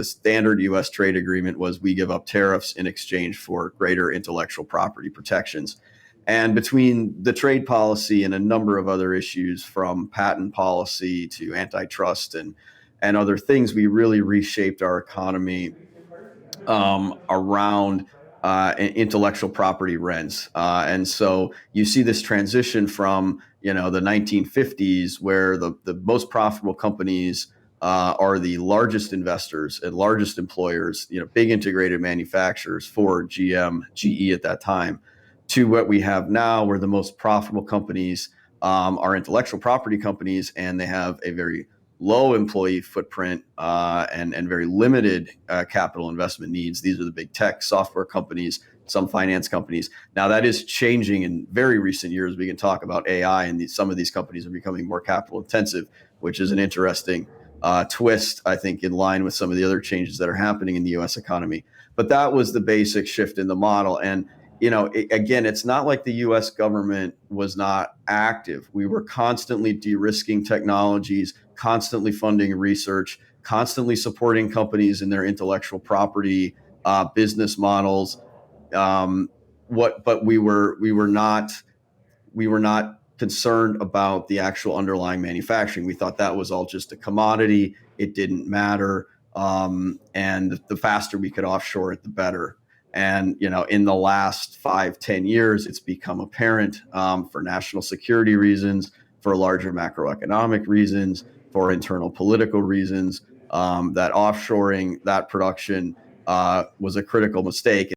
the standard U.S. trade agreement was we give up tariffs in exchange for greater intellectual property protections. And between the trade policy and a number of other issues, from patent policy to antitrust and other things, we really reshaped our economy around intellectual property rents. And so you see this transition from, the 1950s, where the most profitable companies are the largest investors and largest employers, big integrated manufacturers, Ford, GM, GE at that time, to what we have now, where the most profitable companies are intellectual property companies, and they have a very low employee footprint and very limited capital investment needs. These are the big tech software companies, some finance companies. Now that is changing in very recent years. We can talk about AI, and some of these companies are becoming more capital intensive, which is an interesting twist, I think, in line with some of the other changes that are happening in the U.S. economy. But that was the basic shift in the model. And again, it's not like the U.S. government was not active. We were constantly de-risking technologies, constantly funding research, constantly supporting companies in their intellectual property business models. But we were not concerned about the actual underlying manufacturing. We thought that was all just a commodity. It didn't matter, and the faster we could offshore it, the better. And in the last 5-10 years, it's become apparent for national security reasons, for larger macroeconomic reasons, for internal political reasons, that offshoring that production was a critical mistake.